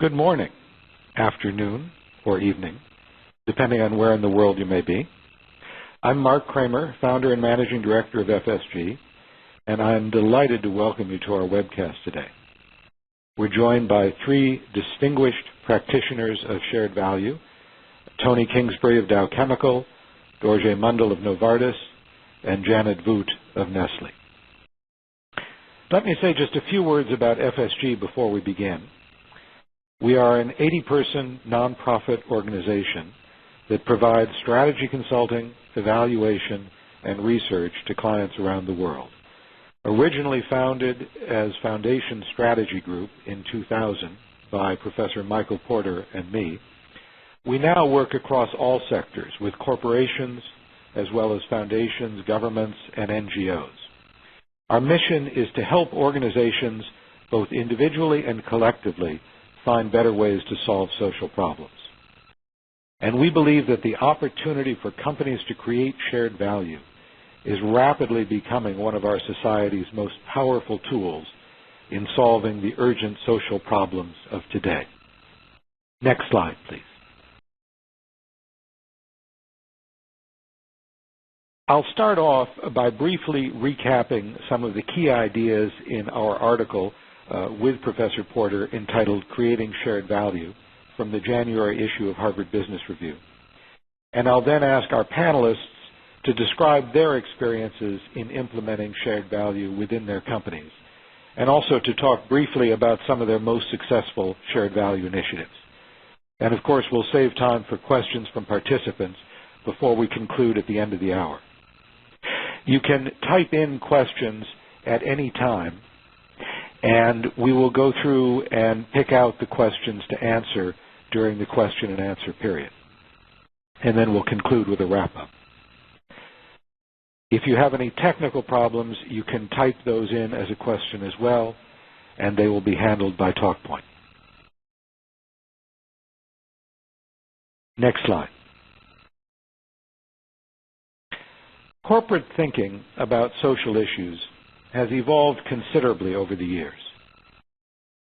Good morning, afternoon, or evening, depending on where in the world you may be. I'm Mark Kramer, founder and managing director of FSG, and I'm delighted to welcome you to our webcast today. We're joined by three distinguished practitioners of shared value, Tony Kingsbury of Dow Chemical, Dorje Mundell of Novartis, and Janet Voot of Nestle. Let me say just a few words about FSG before we begin. We are an 80-person nonprofit organization that provides strategy consulting, evaluation, and research to clients around the world. Originally founded as Foundation Strategy Group in 2000 by Professor Michael Porter and me, we now work across all sectors with corporations as well as foundations, governments, and NGOs. Our mission is to help organizations, both individually and collectively, find better ways to solve social problems. And we believe that the opportunity for companies to create shared value is rapidly becoming one of our society's most powerful tools in solving the urgent social problems of today. Next slide, please. I'll start off by briefly recapping some of the key ideas in our article with Professor Porter entitled Creating Shared Value from the January issue of Harvard Business Review. And I'll then ask our panelists to describe their experiences in implementing shared value within their companies, and also to talk briefly about some of their most successful shared value initiatives. And of course, we'll save time for questions from participants before we conclude at the end of the hour. You can type in questions at any time, and we will go through and pick out the questions to answer during the question and answer period. And then we'll conclude with a wrap-up. If you have any technical problems, you can type those in as a question as well, and they will be handled by TalkPoint. Next slide. Corporate thinking about social issues has evolved considerably over the years.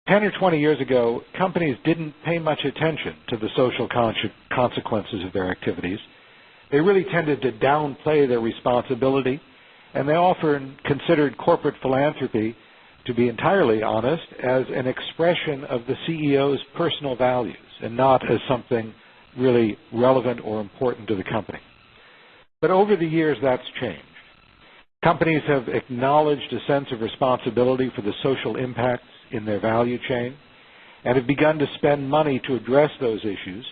10 or 20 years ago, companies didn't pay much attention to the social consequences of their activities. They really tended to downplay their responsibility, and they often considered corporate philanthropy, to be entirely honest, as an expression of the CEO's personal values and not as something really relevant or important to the company. But over the years, that's changed. Companies have acknowledged a sense of responsibility for the social impacts in their value chain and have begun to spend money to address those issues,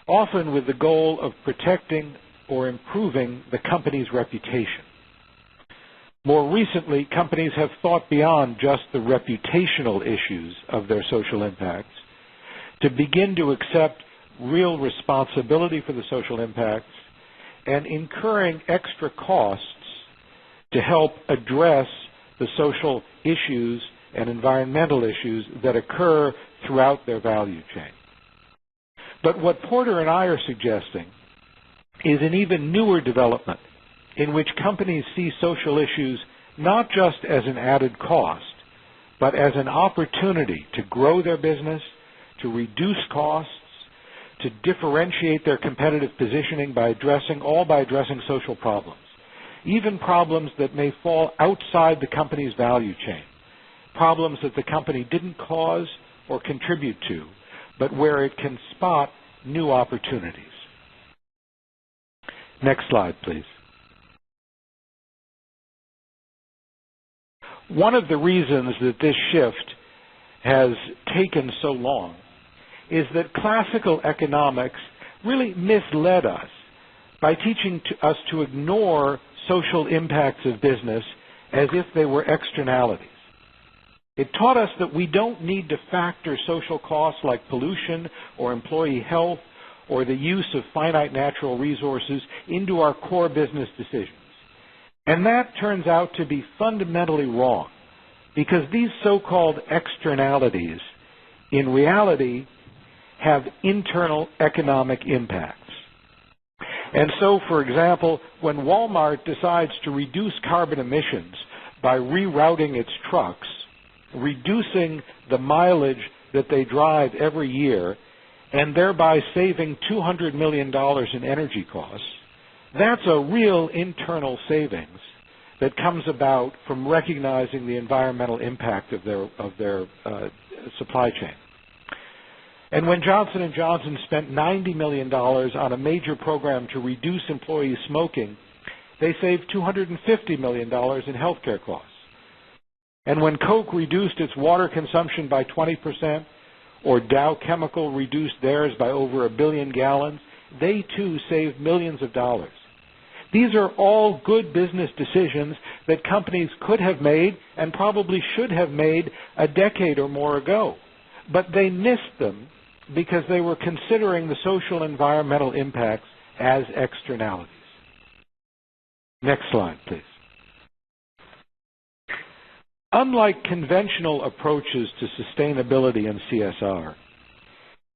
often with the goal of protecting or improving the company's reputation. More recently, companies have thought beyond just the reputational issues of their social impacts to begin to accept real responsibility for the social impacts and incurring extra costs to help address the social issues and environmental issues that occur throughout their value chain. But what Porter and I are suggesting is an even newer development in which companies see social issues not just as an added cost, but as an opportunity to grow their business, to reduce costs, to differentiate their competitive positioning by addressing social problems, even problems that may fall outside the company's value chain, problems that the company didn't cause or contribute to, but where it can spot new opportunities. Next slide, please. One of the reasons that this shift has taken so long is that classical economics really misled us by teaching us to ignore social impacts of business as if they were externalities. It taught us that we don't need to factor social costs like pollution or employee health or the use of finite natural resources into our core business decisions. And that turns out to be fundamentally wrong, because these so-called externalities in reality have internal economic impacts. And so, for example, when Walmart decides to reduce carbon emissions by rerouting its trucks, reducing the mileage that they drive every year and thereby saving $200 million in energy costs, that's a real internal savings that comes about from recognizing the environmental impact of their supply chain. And when Johnson & Johnson spent $90 million on a major program to reduce employee smoking, they saved $250 million in healthcare costs. And when Coke reduced its water consumption by 20%, or Dow Chemical reduced theirs by over 1 billion gallons, they too saved millions of dollars. These are all good business decisions that companies could have made and probably should have made a decade or more ago. But they missed them because they were considering the social and environmental impacts as externalities. Next slide, please. Unlike conventional approaches to sustainability and CSR,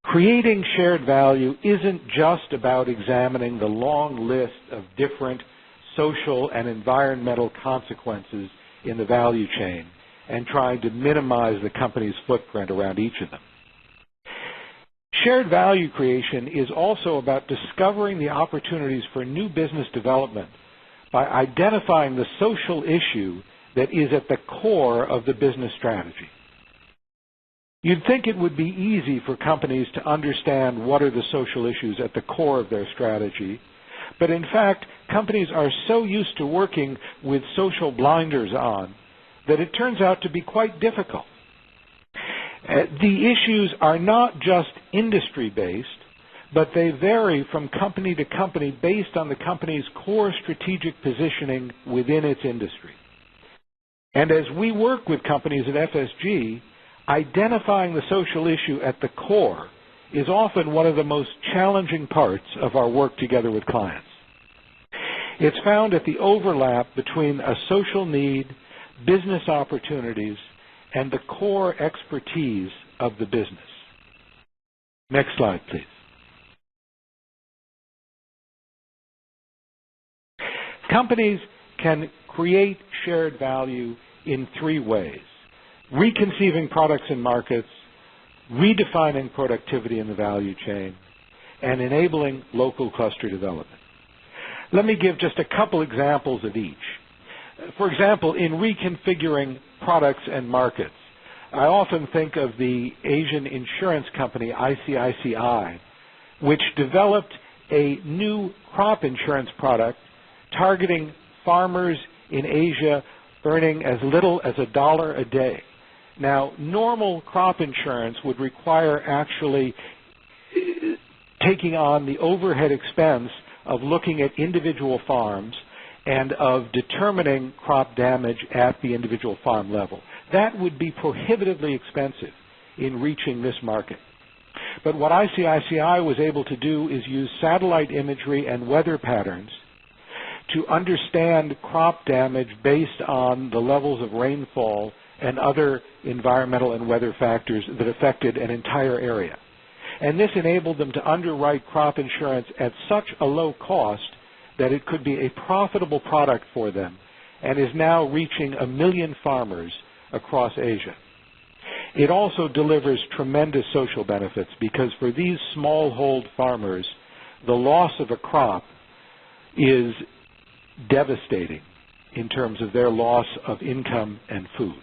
creating shared value isn't just about examining the long list of different social and environmental consequences in the value chain and trying to minimize the company's footprint around each of them. Shared value creation is also about discovering the opportunities for new business development by identifying the social issue that is at the core of the business strategy. You'd think it would be easy for companies to understand what are the social issues at the core of their strategy, but in fact, companies are so used to working with social blinders on that it turns out to be quite difficult. The issues are not just industry-based, but they vary from company to company based on the company's core strategic positioning within its industry. And as we work with companies at FSG, identifying the social issue at the core is often one of the most challenging parts of our work together with clients. It's found at the overlap between a social need, business opportunities, and the core expertise of the business. Next slide, please. Companies can create shared value in 3 ways: reconceiving products and markets, redefining productivity in the value chain, and enabling local cluster development. Let me give just a couple examples of each. For example, in reconfiguring products and markets, I often think of the Asian insurance company ICICI, which developed a new crop insurance product targeting farmers in Asia earning as little as $1 a day. Now, normal crop insurance would require actually taking on the overhead expense of looking at individual farms and of determining crop damage at the individual farm level. That would be prohibitively expensive in reaching this market. But what ICICI was able to do is use satellite imagery and weather patterns to understand crop damage based on the levels of rainfall and other environmental and weather factors that affected an entire area. And this enabled them to underwrite crop insurance at such a low cost that it could be a profitable product for them and is now reaching 1 million farmers across Asia. It also delivers tremendous social benefits because for these smallhold farmers, the loss of a crop is devastating in terms of their loss of income and food.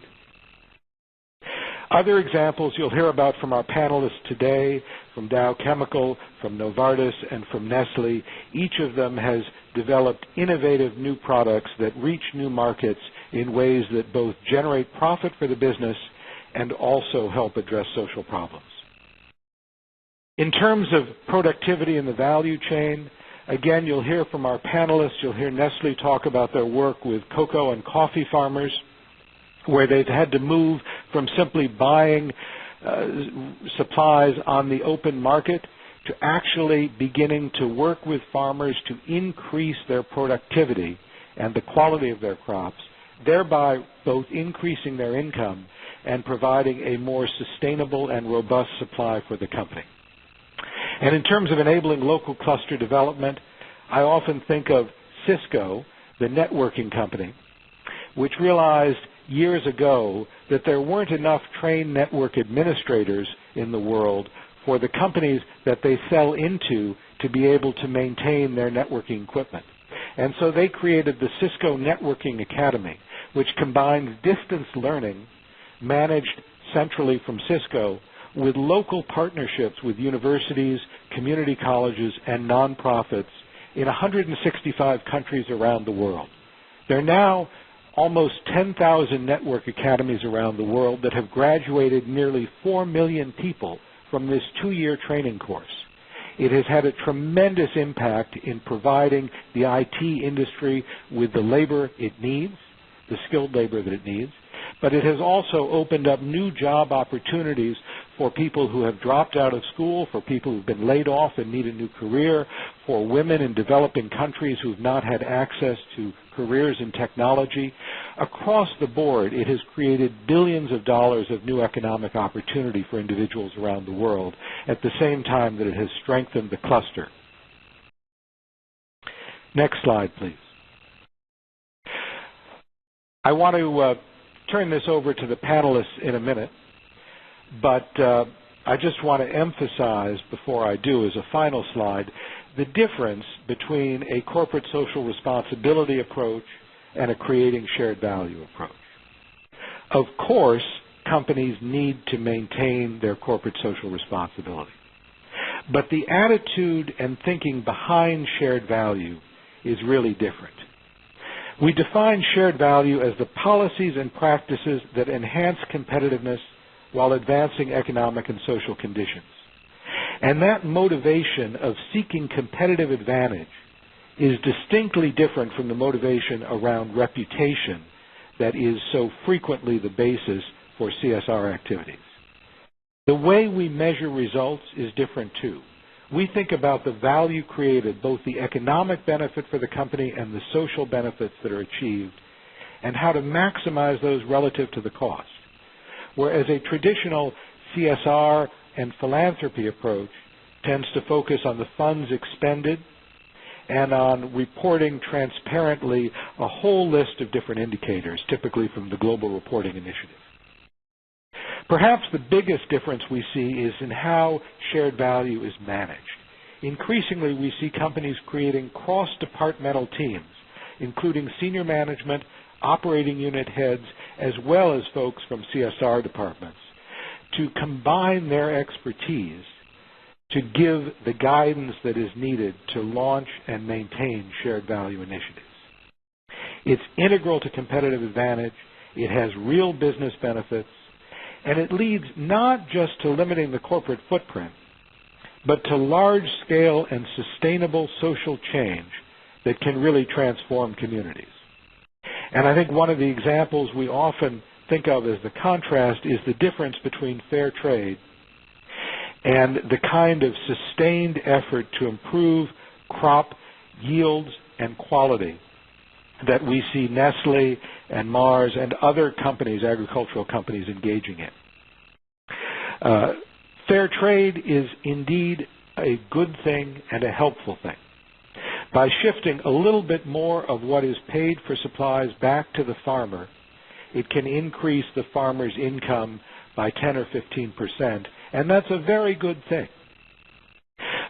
Other examples you'll hear about from our panelists today, from Dow Chemical, from Novartis, and from Nestle. Each of them has developed innovative new products that reach new markets in ways that both generate profit for the business and also help address social problems. In terms of productivity in the value chain, again, you'll hear from our panelists. You'll hear Nestle talk about their work with cocoa and coffee farmers, where they've had to move from simply buying supplies on the open market to actually beginning to work with farmers to increase their productivity and the quality of their crops, thereby both increasing their income and providing a more sustainable and robust supply for the company. And in terms of enabling local cluster development, I often think of Cisco, the networking company, which realized years ago that there weren't enough trained network administrators in the world for the companies that they sell into to be able to maintain their networking equipment. And so they created the Cisco Networking Academy, which combines distance learning managed centrally from Cisco with local partnerships with universities, community colleges, and nonprofits in 165 countries around the world. There are now almost 10,000 network academies around the world that have graduated nearly 4 million people from this 2-year training course. It has had a tremendous impact in providing the IT industry with the labor it needs, the skilled labor that it needs, but it has also opened up new job opportunities for people who have dropped out of school, for people who've been laid off and need a new career, for women in developing countries who've not had access to careers in technology. Across the board, it has created billions of dollars of new economic opportunity for individuals around the world at the same time that it has strengthened the cluster. Next slide, please. I want to turn this over to the panelists in a minute, but I just want to emphasize before I do, as a final slide, the difference between a corporate social responsibility approach and a creating shared value approach. Of course, companies need to maintain their corporate social responsibility, but the attitude and thinking behind shared value is really different. We define shared value as the policies and practices that enhance competitiveness while advancing economic and social conditions. And that motivation of seeking competitive advantage is distinctly different from the motivation around reputation that is so frequently the basis for CSR activities. The way we measure results is different too. We think about the value created, both the economic benefit for the company and the social benefits that are achieved, and how to maximize those relative to the cost. Whereas a traditional CSR and philanthropy approach tends to focus on the funds expended and on reporting transparently a whole list of different indicators, typically from the Global Reporting Initiative. Perhaps the biggest difference we see is in how shared value is managed. Increasingly, we see companies creating cross-departmental teams, including senior management, operating unit heads, as well as folks from CSR departments, to combine their expertise to give the guidance that is needed to launch and maintain shared value initiatives. It's integral to competitive advantage. It has real business benefits. And it leads not just to limiting the corporate footprint, but to large-scale and sustainable social change that can really transform communities. And I think one of the examples we often think of as the contrast is the difference between fair trade and the kind of sustained effort to improve crop yields and quality that we see Nestle and Mars and other companies, agricultural companies, engaging in. Fair trade is indeed a good thing and a helpful thing. By shifting a little bit more of what is paid for supplies back to the farmer, it can increase the farmer's income by 10 or 15%, and that's a very good thing.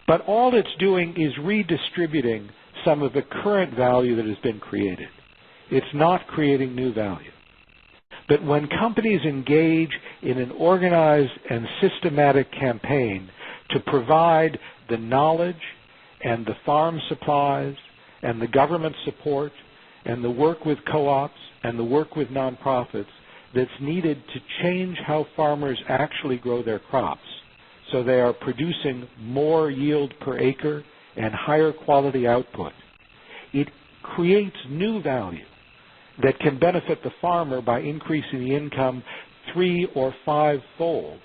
But all it's doing is redistributing some of the current value that has been created. It's not creating new value. But when companies engage in an organized and systematic campaign to provide the knowledge and the farm supplies and the government support and the work with co-ops and the work with nonprofits that's needed to change how farmers actually grow their crops so they are producing more yield per acre and higher quality output, it creates new value that can benefit the farmer by increasing the income 3 or 5-fold,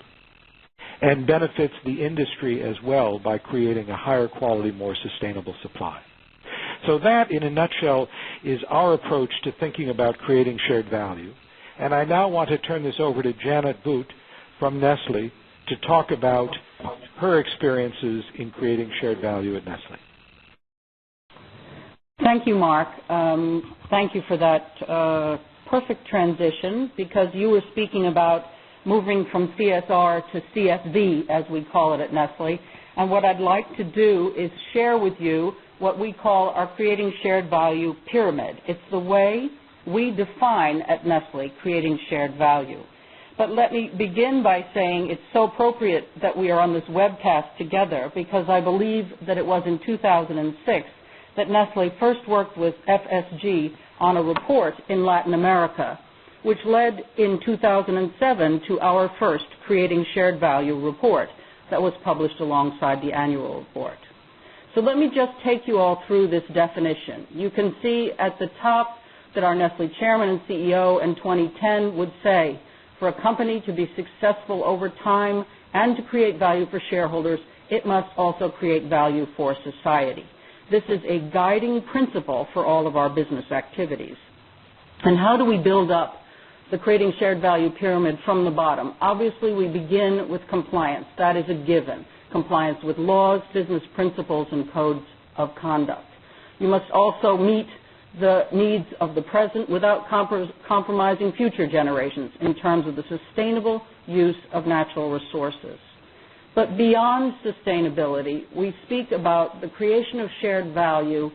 and benefits the industry as well by creating a higher quality, more sustainable supply. So that, in a nutshell, is our approach to thinking about creating shared value. And I now want to turn this over to Janet Boot from Nestle to talk about her experiences in creating shared value at Nestle. Thank you, Mark. Thank you for that perfect transition because you were speaking about moving from CSR to CSV, as we call it at Nestle. And what I'd like to do is share with you what we call our Creating Shared Value Pyramid. It's the way we define at Nestle creating shared value. But let me begin by saying it's so appropriate that we are on this webcast together because I believe that it was in 2006 that Nestle first worked with FSG on a report in Latin America, which led in 2007 to our first Creating Shared Value report that was published alongside the annual report. So let me just take you all through this definition. You can see at the top that our Nestle chairman and CEO in 2010 would say, for a company to be successful over time and to create value for shareholders, it must also create value for society. This is a guiding principle for all of our business activities. And how do we build up the Creating Shared Value Pyramid from the bottom? Obviously, we begin with compliance. That is a given. Compliance with laws, business principles, and codes of conduct. You must also meet the needs of the present without compromising future generations in terms of the sustainable use of natural resources. But beyond sustainability, we speak about the creation of shared value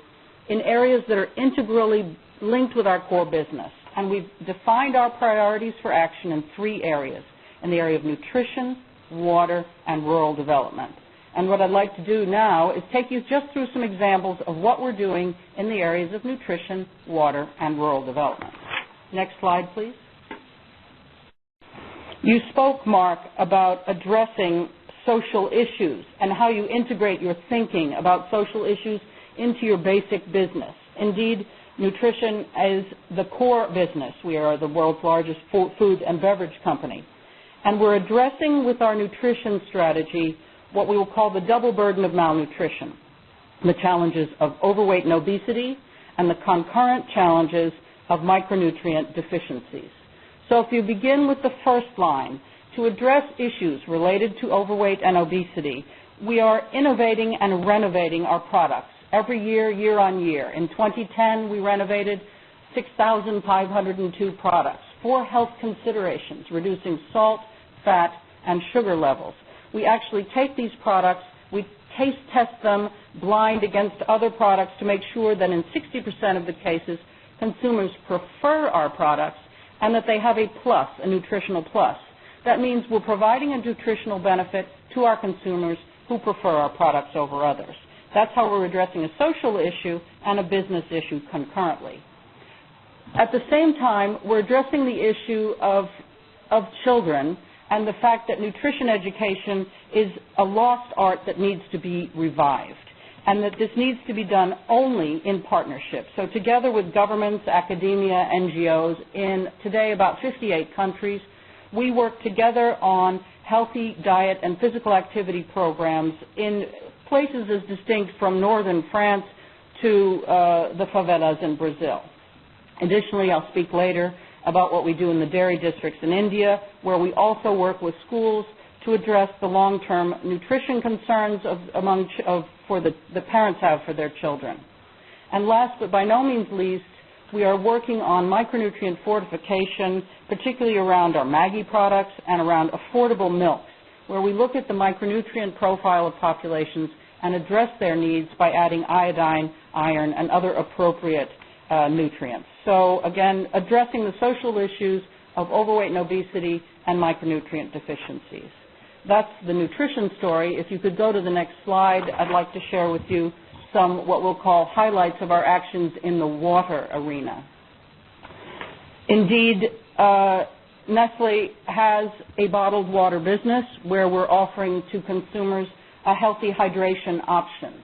in areas that are integrally linked with our core business. And we've defined our priorities for action in three areas, in the area of nutrition, water, and rural development. And what I'd like to do now is take you just through some examples of what we're doing in the areas of nutrition, water, and rural development. Next slide, please. You spoke, Mark, about addressing social issues and how you integrate your thinking about social issues into your basic business. Indeed, nutrition is the core business. We are the world's largest food and beverage company. And we're addressing with our nutrition strategy what we will call the double burden of malnutrition, the challenges of overweight and obesity, and the concurrent challenges of micronutrient deficiencies. So if you begin with the first line, to address issues related to overweight and obesity, we are innovating and renovating our products every year, year on year. In 2010, we renovated 6,502 products for health considerations, reducing salt, fat, and sugar levels. We actually take these products, we taste test them blind against other products to make sure that in 60% of the cases, consumers prefer our products and that they have a plus, a nutritional plus. That means we're providing a nutritional benefit to our consumers who prefer our products over others. That's how we're addressing a social issue and a business issue concurrently. At the same time, we're addressing the issue of children and the fact that nutrition education is a lost art that needs to be revived, and that this needs to be done only in partnership. So together with governments, academia, NGOs, in today about 58 countries, we work together on healthy diet and physical activity programs in places as distinct from northern France to the favelas in Brazil. Additionally, I'll speak later about what we do in the dairy districts in India, where we also work with schools to address the long-term nutrition concerns the parents have for their children. And last but by no means least, we are working on micronutrient fortification, particularly around our Maggi products and around affordable milks, where we look at the micronutrient profile of populations and address their needs by adding iodine, iron, and other appropriate nutrients. So again, addressing the social issues of overweight and obesity and micronutrient deficiencies. That's the nutrition story. If you could go to the next slide, I'd like to share with you some what we'll call highlights of our actions in the water arena. Indeed, Nestle has a bottled water business where we're offering to consumers a healthy hydration option.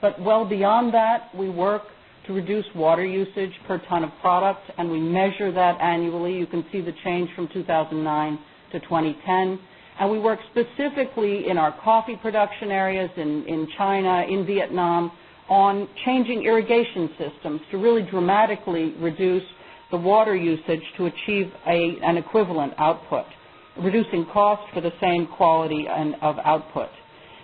But well beyond that, we work to reduce water usage per ton of product, and we measure that annually. You can see the change from 2009 to 2010. And we work specifically in our coffee production areas in China, in Vietnam, on changing irrigation systems to really dramatically reduce the water usage to achieve an equivalent output, reducing cost for the same quality of output.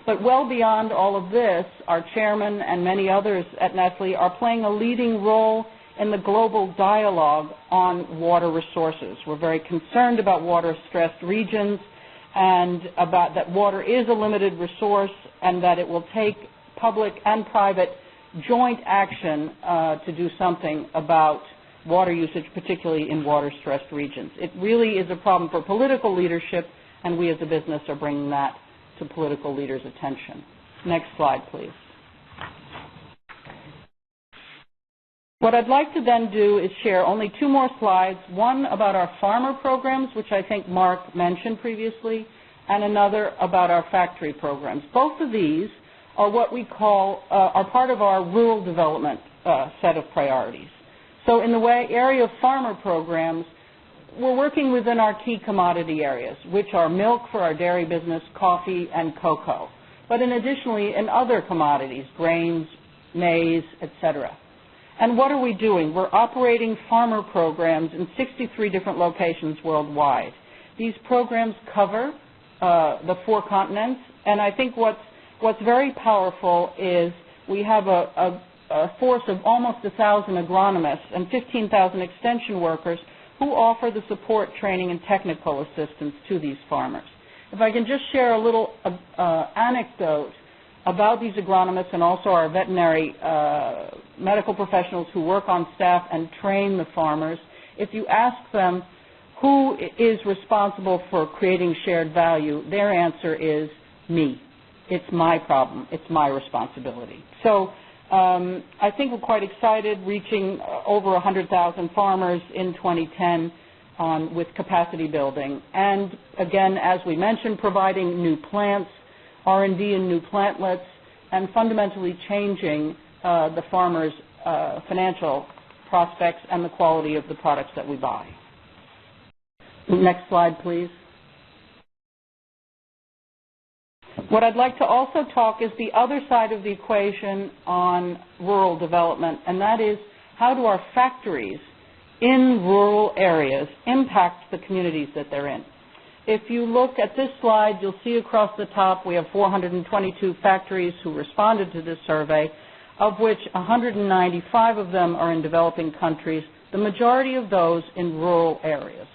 But well beyond all of this, our chairman and many others at Nestle are playing a leading role in the global dialogue on water resources. We're very concerned about water-stressed regions and about that water is a limited resource and that it will take public and private joint action to do something about water usage, particularly in water-stressed regions. It really is a problem for political leadership, and we as a business are bringing that to political leaders' attention. Next slide, please. What I'd like to then do is share only two more slides, one about our farmer programs, which I think Mark mentioned previously, and another about our factory programs. Both of these are what we call, are part of our rural development set of priorities. So in the area of farmer programs, we're working within our key commodity areas, which are milk for our dairy business, coffee, and cocoa. But additionally, in other commodities, grains, maize, etc. And what are we doing? We're operating farmer programs in 63 different locations worldwide. These programs cover the 4 continents, and I think what's very powerful is we have a force of almost 1,000 agronomists and 15,000 extension workers who offer the support, training, and technical assistance to these farmers. If I can just share a little anecdote about these agronomists and also our veterinary medical professionals who work on staff and train the farmers, if you ask them who is responsible for creating shared value, their answer is me. It's my problem. It's my responsibility. So I think we're quite excited, reaching over 100,000 farmers in 2010 with capacity building. And again, as we mentioned, providing new plants, R&D in new plantlets, and fundamentally changing the farmers' financial prospects and the quality of the products that we buy. Next slide, please. What I'd like to also talk is the other side of the equation on rural development, and that is how do our factories in rural areas impact the communities that they're in. If you look at this slide, you'll see across the top we have 422 factories who responded to this survey, of which 195 of them are in developing countries, the majority of those in rural areas.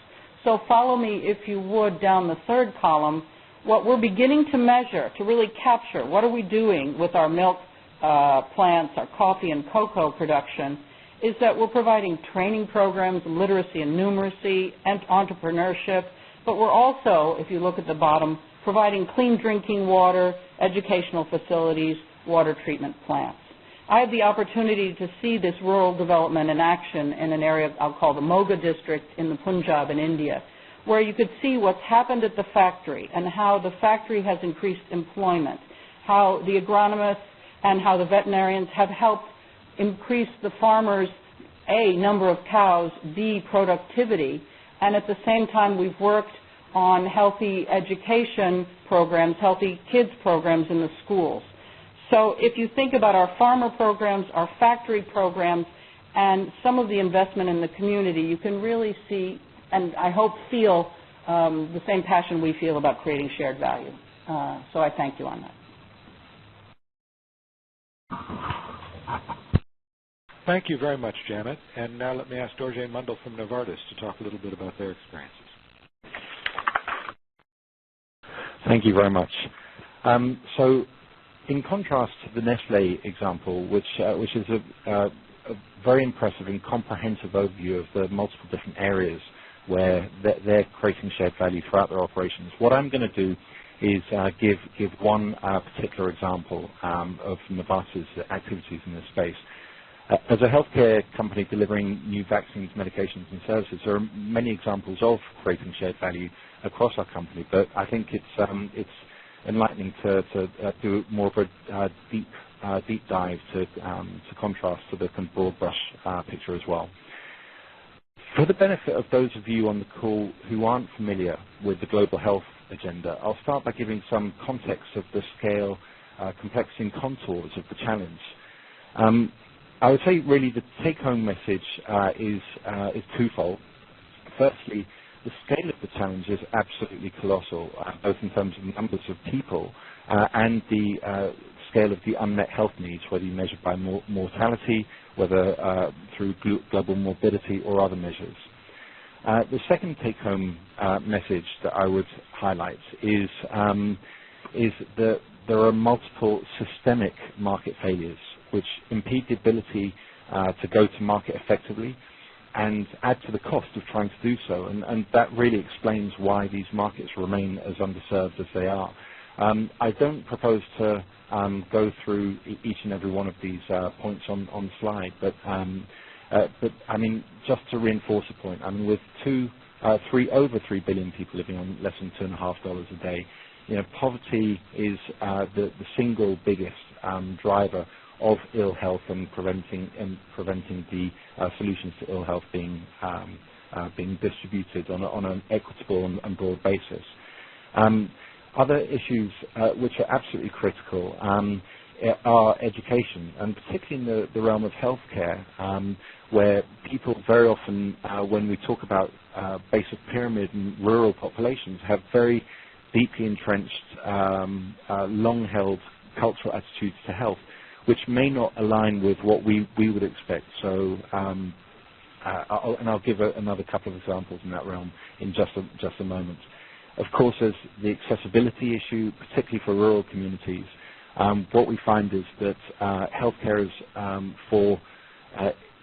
So follow me, if you would, down the third column. What we're beginning to measure, to really capture, what are we doing with our milk plants, our coffee and cocoa production, is that we're providing training programs, literacy and numeracy, and entrepreneurship, but we're also, if you look at the bottom, providing clean drinking water, educational facilities, water treatment plants. I had the opportunity to see this rural development in action in an area I'll call the Moga district in the Punjab in India, where you could see what's happened at the factory and how the factory has increased employment, how the agronomists and how the veterinarians have helped increase the farmers' A, number of cows, B, productivity, and at the same time we've worked on healthy education programs, healthy kids programs in the schools. So if you think about our farmer programs, our factory programs, and some of the investment in the community, you can really see, and I hope feel, the same passion we feel about creating shared value. So I thank you on that. Thank you very much, Janet. And now let me ask Dorje Mundell from Novartis to talk a little bit about their experiences. Thank you very much. So in contrast to the Nestle example, which is a very impressive and comprehensive overview of the multiple different areas where they're creating shared value throughout their operations, what I'm going to do is give one particular example of Novartis' activities in this space. As a healthcare company delivering new vaccines, medications, and services, there are many examples of creating shared value across our company, but I think it's enlightening to do more of a deep dive to contrast to the broad brush picture as well. For the benefit of those of you on the call who aren't familiar with the global health agenda, I'll start by giving some context of the scale, complexity, and contours of the challenge. I would say really the take-home message is twofold. Firstly, the scale of the challenge is absolutely colossal, both in terms of numbers of people and the scale of the unmet health needs, whether you measure by mortality, whether through global morbidity or other measures. The second take-home message that I would highlight is that there are multiple systemic market failures which impede the ability to go to market effectively and add to the cost of trying to do so. And that really explains why these markets remain as underserved as they are. I don't propose to go through each and every one of these points on the slide, but I mean, just to reinforce a point, I mean, with over 3 billion people living on less than $2.50 a day, you know, poverty is the single biggest driver of ill health and preventing the solutions to ill health being distributed on an equitable and broad basis. Other issues which are absolutely critical are education, and particularly in the realm of healthcare, where people very often, when we talk about base of pyramid and rural populations, have very deeply entrenched, long-held cultural attitudes to health, which may not align with what we would expect. So, I'll give another couple of examples in that realm in just a moment. Of course, there's the accessibility issue, particularly for rural communities. What we find is that healthcare is for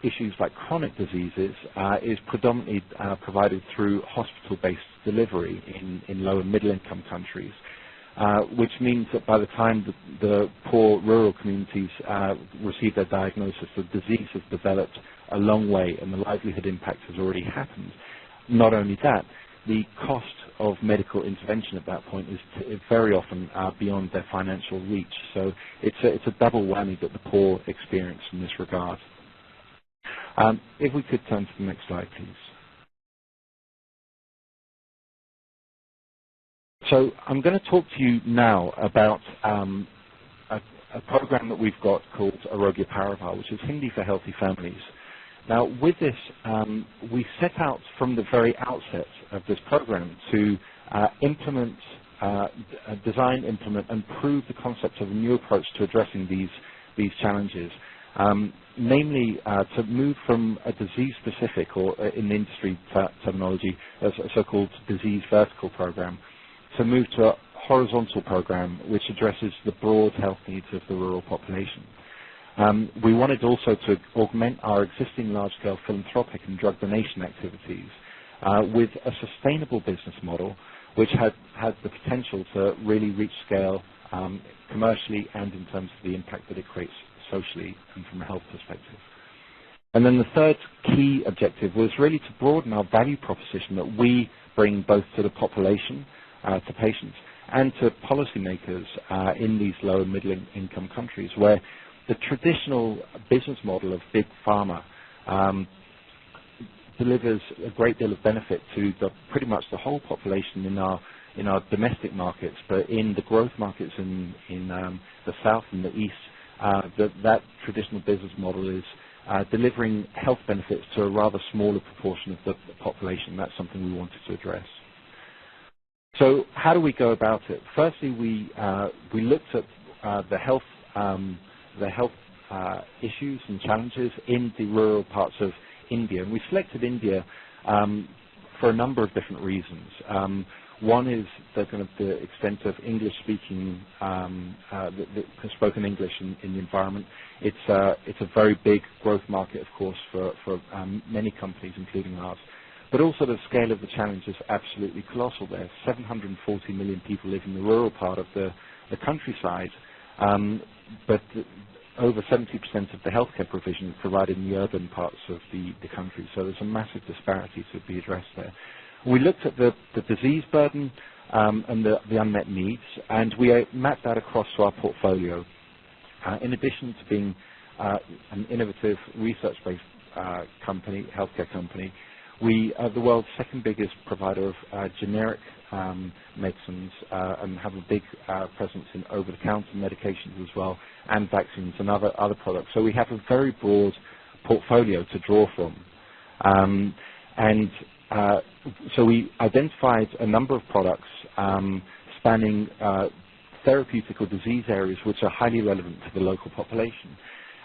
issues like chronic diseases is predominantly provided through hospital-based delivery in low and middle-income countries, which means that by the time the poor rural communities receive their diagnosis, the disease has developed a long way and the livelihood impact has already happened. Not only that, the cost of medical intervention at that point is very often beyond their financial reach. So it's a double whammy that the poor experience in this regard. If we could turn to the next slide, please. So I'm going to talk to you now about a program that we've got called Arogya Parivar, which is Hindi for healthy families. Now, with this, we set out from the very outset of this program to implement, design, implement, and prove the concept of a new approach to addressing these challenges. Namely, to move from a disease-specific, or in the industry terminology, a so-called disease vertical program, to move to a horizontal program which addresses the broad health needs of the rural population. We wanted also to augment our existing large-scale philanthropic and drug donation activities with a sustainable business model which had the potential to really reach scale commercially and in terms of the impact that it creates socially and from a health perspective. And then the third key objective was really to broaden our value proposition that we bring both to the population, to patients, and to policymakers in these low and middle income countries, where the traditional business model of big pharma delivers a great deal of benefit to pretty much the whole population in our domestic markets, but in the growth markets in the south and the east, that traditional business model is delivering health benefits to a rather smaller proportion of the population. That's something we wanted to address. So how do we go about it? Firstly, we looked at the health issues and challenges in the rural parts of India. And we selected India for a number of different reasons. One is the extent of English-speaking, spoken English in the environment. It's a very big growth market, of course, for many companies, including ours. But also the scale of the challenge is absolutely colossal there. 740 million people live in the rural part of the countryside, but over 70% of the healthcare provision is provided in the urban parts of the country. So there's a massive disparity to be addressed there. We looked at the disease burden and the unmet needs, and we mapped that across to our portfolio. In addition to being an innovative research-based healthcare company, we are the world's second biggest provider of generic medicines and have a big presence in over-the-counter medications as well, and vaccines and other products. So we have a very broad portfolio to draw from. So we identified a number of products spanning therapeutic or disease areas which are highly relevant to the local population,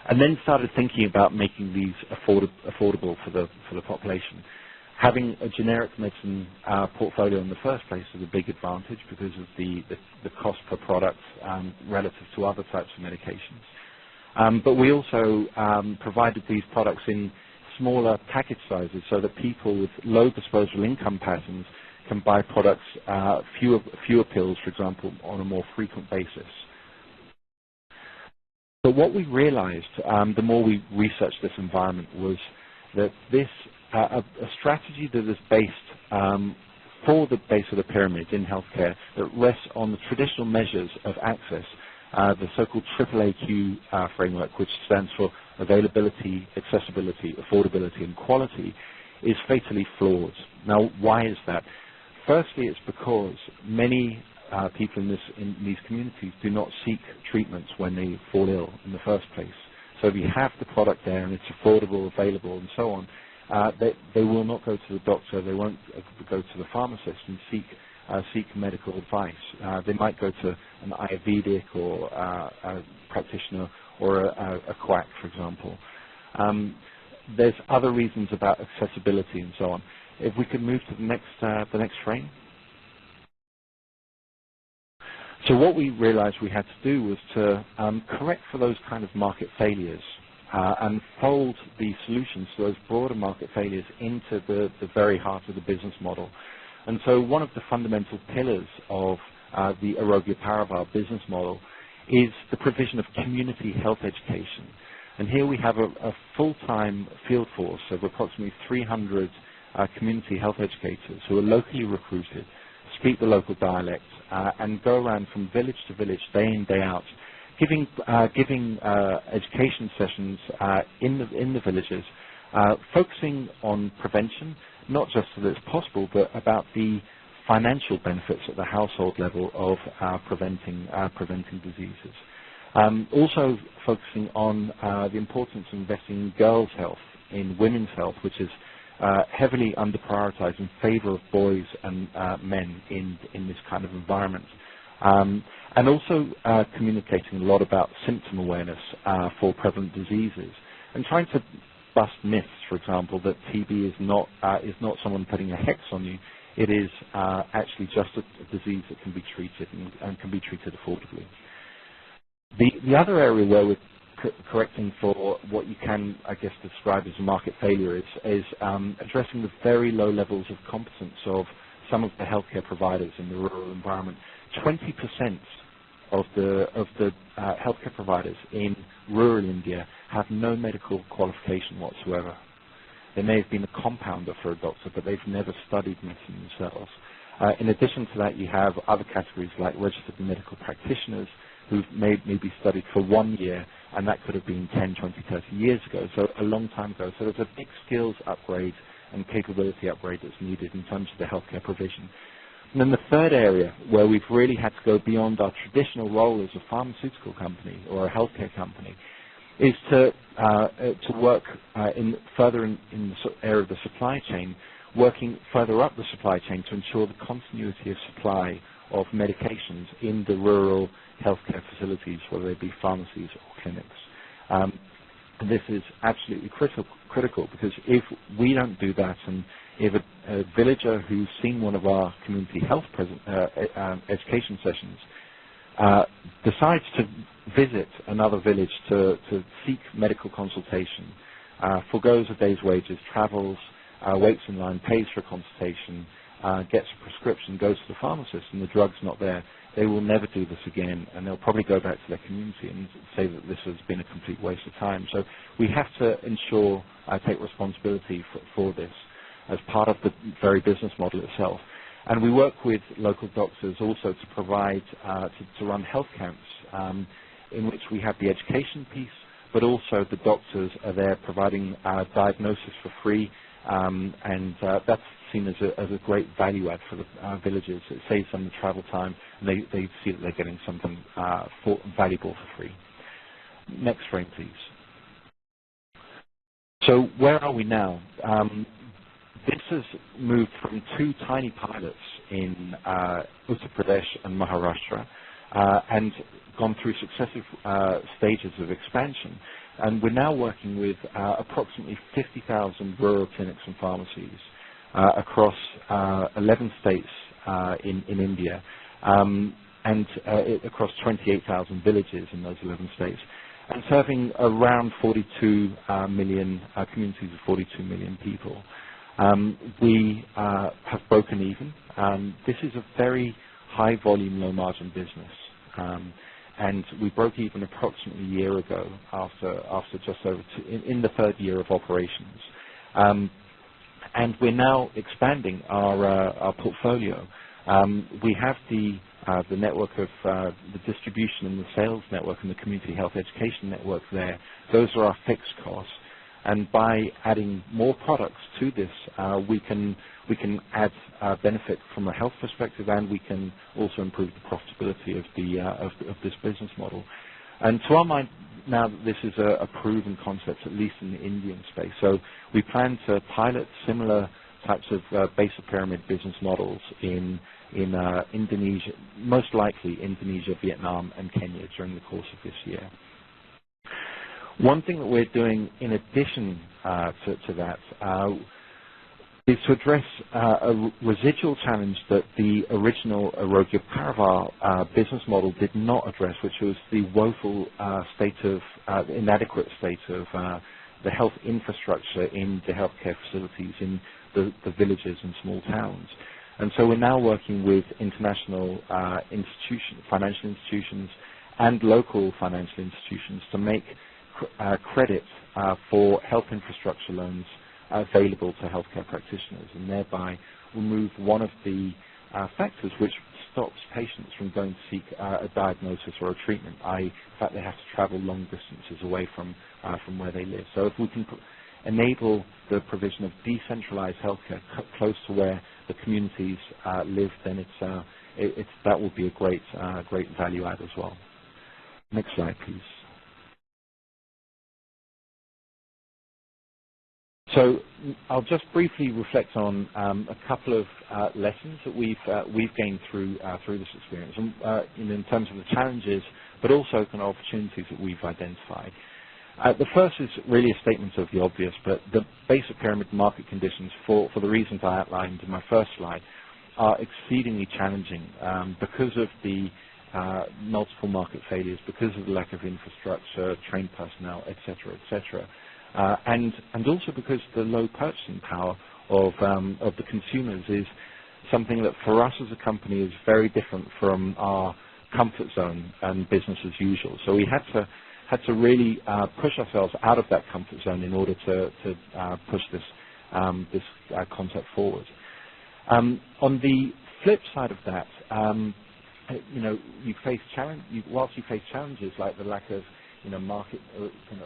and then started thinking about making these affordable for the population. Having a generic medicine portfolio in the first place is a big advantage because of the cost per product relative to other types of medications. But we also provided these products in smaller package sizes so that people with low disposable income patterns can buy products, fewer pills, for example, on a more frequent basis. But what we realized, the more we researched this environment, was that this a strategy that is based for the base of the pyramid in healthcare that rests on the traditional measures of access, the so-called AAAQ framework, which stands for availability, accessibility, affordability, and quality, is fatally flawed. Now, why is that? Firstly, it's because many people in these communities do not seek treatments when they fall ill in the first place. So if you have the product there and it's affordable, available, and so on, they will not go to the doctor, they won't go to the pharmacist and seek medical advice. They might go to an Ayurvedic or a practitioner or a quack, for example. There's other reasons about accessibility and so on. If we could move to the next frame. So what we realized we had to do was to correct for those kind of market failures and fold the solutions to those broader market failures into the very heart of the business model. And so one of the fundamental pillars of the Arogya Parivar business model is the provision of community health education. And here we have a full-time field force of approximately 300 community health educators who are locally recruited, speak the local dialect, and go around from village to village, day in, day out, giving education sessions in the villages, focusing on prevention, not just so that it's possible, but about the financial benefits at the household level of preventing diseases. Also focusing on the importance of investing in girls' health, in women's health, which is heavily under-prioritized in favor of boys and men in this kind of environment. And also communicating a lot about symptom awareness for prevalent diseases and trying to bust myths, for example, that TB is not someone putting a hex on you. It is actually just a disease that can be treated and can be treated affordably. The other area where we're correcting for what you can, I guess, describe as a market failure is addressing the very low levels of competence of some of the healthcare providers in the rural environment. 20% of the healthcare providers in rural India have no medical qualification whatsoever. They may have been a compounder for a doctor, but they've never studied medicine themselves. In addition to that, you have other categories like registered medical practitioners who've maybe studied for 1 year, and that could have been 10, 20, 30 years ago, so a long time ago. So there's a big skills upgrade and capability upgrade that's needed in terms of the healthcare provision. And then the third area where we've really had to go beyond our traditional role as a pharmaceutical company or a healthcare company is to work further in the area of the supply chain, working further up the supply chain to ensure the continuity of supply of medications in the rural healthcare facilities, whether they be pharmacies or clinics. This is absolutely critical because if we don't do that, and if a villager who's seen one of our community health education sessions decides to visit another village to seek medical consultation, forgoes a day's wages, travels, waits in line, pays for a consultation, gets a prescription, goes to the pharmacist, and the drug's not there, they will never do this again, and they'll probably go back to their community and say that this has been a complete waste of time. So we have to ensure, take responsibility for this as part of the very business model itself. And we work with local doctors also to provide, to run health camps in which we have the education piece, but also the doctors are there providing diagnosis for free, and that's seen as a great value add for the villagers. It saves them the travel time, and they see that they're getting something valuable for free. Next frame, please. So where are we now? This has moved from 2 tiny pilots in Uttar Pradesh and Maharashtra and gone through successive stages of expansion. And we're now working with approximately 50,000 rural clinics and pharmacies across 11 states in India, and across 28,000 villages in those 11 states, and serving around 42 million communities of 42 million people. We have broken even. This is a very high volume, low margin business. And we broke even approximately a year ago after just over in the third year of operations. And we're now expanding our portfolio. We have the network of the distribution and the sales network and the community health education network there. Those are our fixed costs. And by adding more products to this, we can add benefit from a health perspective, and we can also improve the profitability of this business model. And to our mind, now that this is a proven concept, at least in the Indian space, so we plan to pilot similar types of base of pyramid business models in Indonesia, most likely Indonesia, Vietnam, and Kenya during the course of this year. One thing that we're doing in addition to that is to address a residual challenge that the original Arogya Parivar business model did not address, which was the woeful inadequate state of the health infrastructure in the healthcare facilities in the villages and small towns. And so we're now working with international financial institutions and local financial institutions to make credit for health infrastructure loans available to healthcare practitioners, and thereby remove one of the factors which stops patients from going to seek a diagnosis or a treatment, i.e. the fact they have to travel long distances away from where they live. So if we can enable the provision of decentralized healthcare close to where the communities live, then that will be a great value add as well. Next slide, please. So I'll just briefly reflect on a couple of lessons that we've gained through this experience, in terms of the challenges, but also kind of opportunities that we've identified. The first is really a statement of the obvious, but the basic pyramid market conditions, for the reasons I outlined in my first slide, are exceedingly challenging because of the multiple market failures, because of the lack of infrastructure, trained personnel, etc., etc. And also because the low purchasing power of the consumers is something that for us as a company is very different from our comfort zone and business as usual. So we had to really push ourselves out of that comfort zone in order to push this concept forward. On the flip side of that, whilst you face challenges like the lack of market,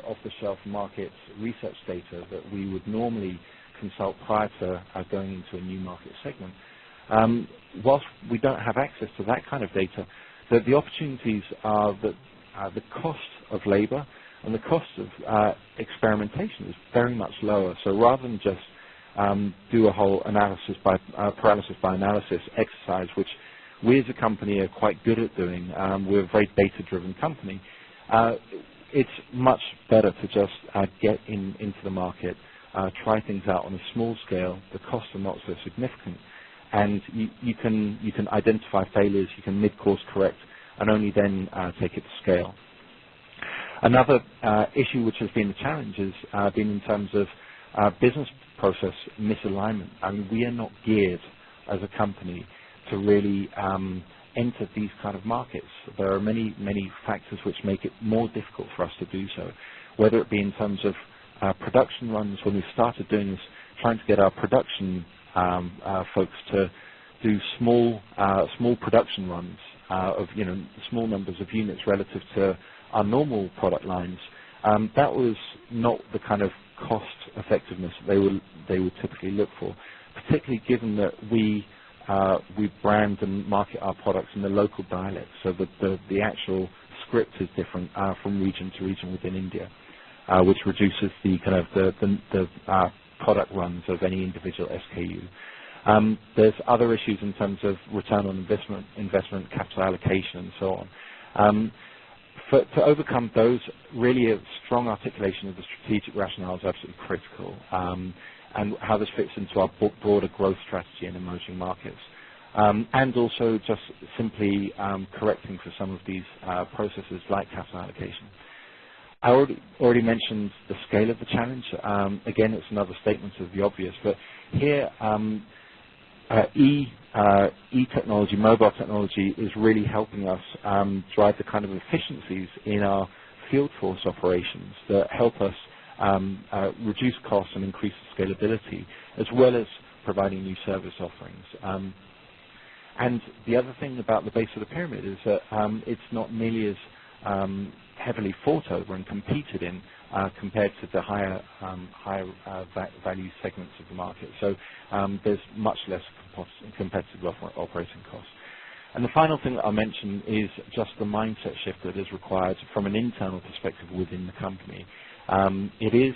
off-the-shelf market research data that we would normally consult prior to going into a new market segment. Whilst we don't have access to that kind of data, the opportunities are that the cost of labor and the cost of experimentation is very much lower. So rather than just do a whole paralysis by analysis exercise, which we as a company are quite good at doing, we're a very data-driven company. It's much better to just get into the market, try things out on a small scale. The costs are not so significant, and you can identify failures, you can mid-course correct, and only then take it to scale. Another issue which has been a challenge has been in terms of business process misalignment. I mean, we are not geared as a company to really enter these kind of markets. There are many factors which make it more difficult for us to do so, whether it be in terms of production runs. When we started doing this, trying to get our production folks to do small production runs of small numbers of units relative to our normal product lines, that was not the kind of cost effectiveness they would typically look for, particularly given that we brand and market our products in the local dialect, so that the actual script is different from region to region within India, which reduces the kind of the product runs of any individual SKU. There's other issues in terms of return on investment, capital allocation, and so on. To overcome those, really a strong articulation of the strategic rationale is absolutely critical, and how this fits into our broader growth strategy in emerging markets. And also just simply correcting for some of these processes like capital allocation. I already mentioned the scale of the challenge. Again, it's another statement of the obvious, but here e-technology, mobile technology is really helping us drive the kind of efficiencies in our field force operations that help us reduce costs and increase scalability, as well as providing new service offerings. And the other thing about the base of the pyramid is that it's not nearly as heavily fought over and competed in compared to the higher value segments of the market. So there's much less competitive operating costs. And the final thing that I'll mention is just the mindset shift that is required from an internal perspective within the company. It is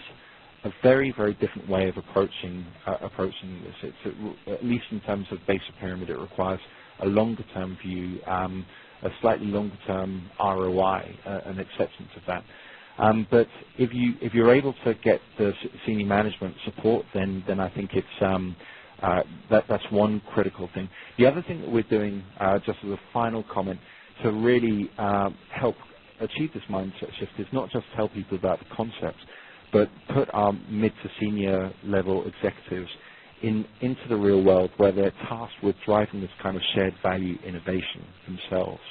a very, very different way of approaching this. It's at least in terms of base of pyramid, it requires a longer-term view, a slightly longer-term ROI, an acceptance of that. But if you're able to get the senior management support, then I think it's that's one critical thing. The other thing that we're doing, just as a final comment, to really help achieve this mindset shift is not just tell people about the concepts, but put our mid to senior level executives into the real world where they're tasked with driving this kind of shared value innovation themselves.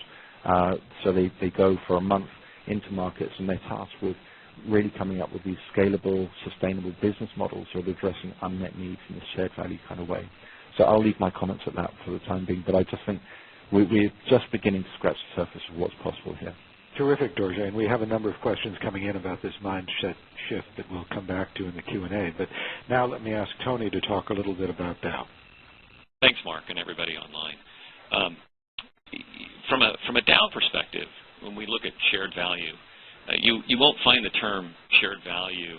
So they go for a month into markets and they're tasked with really coming up with these scalable, sustainable business models that are addressing unmet needs in a shared value kind of way. So I'll leave my comments at that for the time being, but I just think we're just beginning to scratch the surface of what's possible here. Terrific, Dorje, and we have a number of questions coming in about this mindset shift that we'll come back to in the Q&A. But now let me ask Tony to talk a little bit about Dow. Thanks, Mark, and everybody online. From a Dow perspective, when we look at shared value, you won't find the term shared value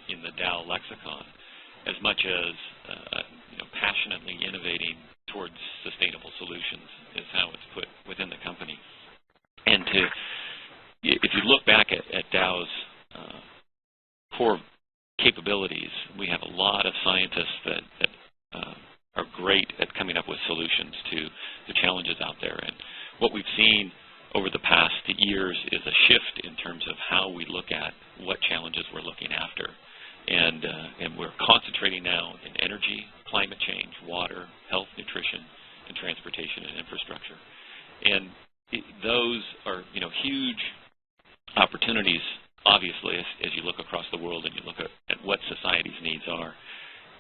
in the Dow lexicon as much as passionately innovating towards sustainable solutions is how it's put within the company. And if you look back at Dow's core capabilities, we have a lot of scientists that are great at coming up with solutions to the challenges out there. And what we've seen over the past years is a shift in terms of how we look at what challenges we're looking after. And we're concentrating now in energy, climate change, water, health, nutrition, and transportation and infrastructure. And those are huge opportunities, obviously, as you look across the world and you look at what society's needs are.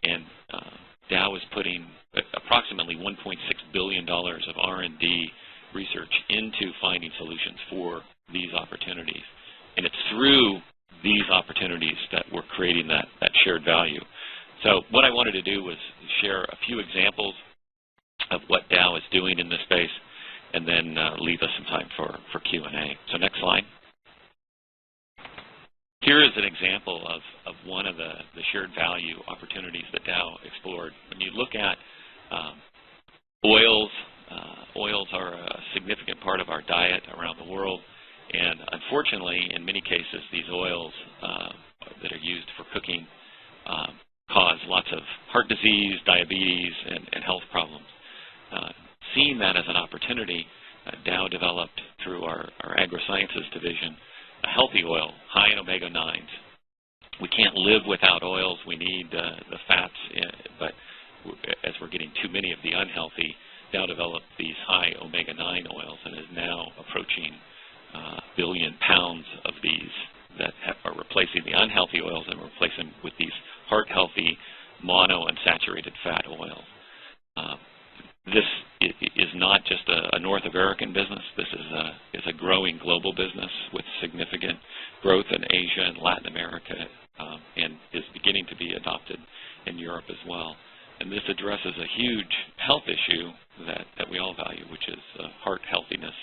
And Dow is putting approximately $1.6 billion of R&D research into finding solutions for these opportunities. And it's through these opportunities that we're creating that shared value. So what I wanted to do was share a few examples of what Dow is doing in this space, and then leave us some time for Q&A. So next slide. Here is an example of one of the shared value opportunities that Dow explored. When you look at oils are a significant part of our diet around the world, and unfortunately, in many cases, these oils that are used for cooking cause lots of heart disease, diabetes, and health problems. Seeing that as an opportunity, Dow developed through our agri-sciences division a healthy oil, high in omega-9s. We can't live without oils. We need the fats, but as we're getting too many of the unhealthy, Dow developed these high omega-9 oils and is now approaching a billion pounds of these that are replacing the unhealthy oils and replacing with these heart-healthy monounsaturated fat oils. This is not just a North American business. This is a growing global business with significant growth in Asia and Latin America, and is beginning to be adopted in Europe as well. And this addresses a huge health issue that we all value, which is heart healthiness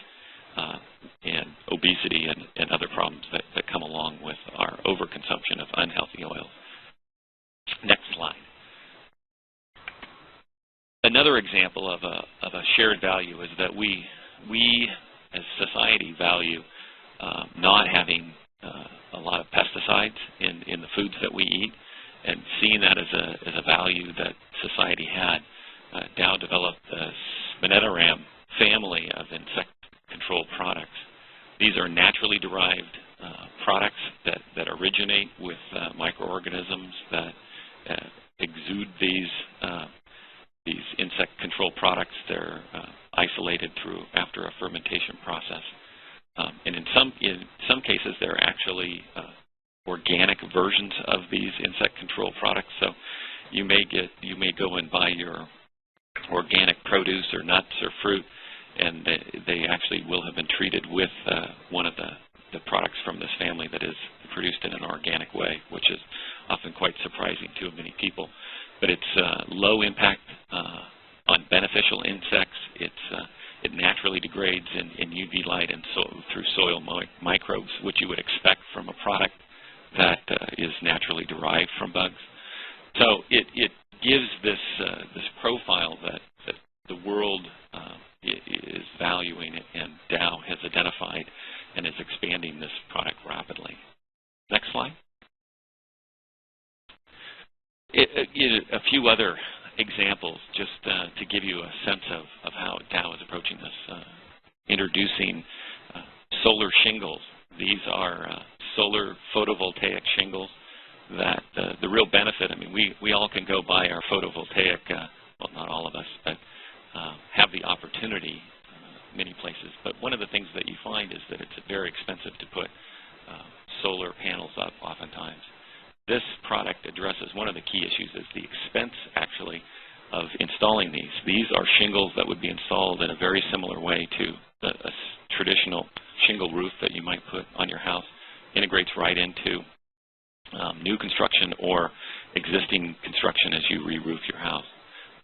and obesity and other problems that come along with our overconsumption of unhealthy oils. Next slide. Another example of a shared value is that we as society value not having a lot of pesticides in the foods that we eat, and seeing that as a value that society had. Dow developed the Spinetoram family of insect control products. These are naturally derived products that originate with microorganisms that exude these insect control products. They're isolated after a fermentation process, and in some cases they're actually organic versions of these insect control products. So you may go and buy your organic produce or nuts or fruit, and they actually will have been treated with one of the products from this family that is produced in an organic way, which is often quite surprising to many people. But it's low impact on beneficial insects. It naturally degrades in UV light and through soil microbes, which you would expect from a product that is naturally derived from bugs. So it gives this profile that the world is valuing it, and Dow has identified and is expanding this product rapidly. Next slide. A few other examples just to give you a sense of how Dow is approaching this. Introducing solar shingles. These are solar photovoltaic shingles that the real benefit, I mean, we all can go buy our photovoltaic, well, not all of us, but have the opportunity many places. But one of the things that you find is that it's very expensive to put solar panels up oftentimes. This product addresses one of the key issues, is the expense actually of installing these. These are shingles that would be installed in a very similar way to a traditional shingle roof that you might put on your house. Integrates right into new construction or existing construction as you re-roof your house,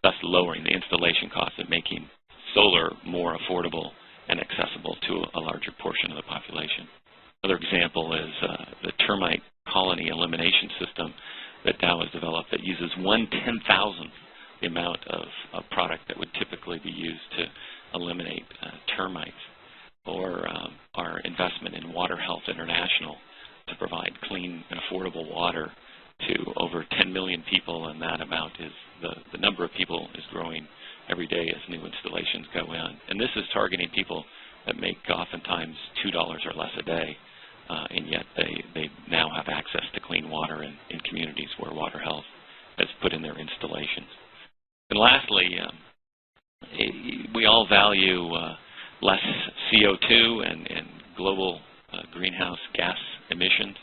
thus lowering the installation cost and making solar more affordable and accessible to a larger portion of the population. Another example is the termite colony elimination system that Dow has developed that uses 1/10,000th the amount of product that would typically be used to eliminate termites. Or our investment in Water Health International to provide clean and affordable water to over 10 million people, and that amount is the number of people is growing every day as new installations go in. And this is targeting people that make oftentimes $2 or less a day, and yet they now have access to clean water in communities where Water Health has put in their installations. And lastly, we all value less CO2 and global greenhouse gas emissions.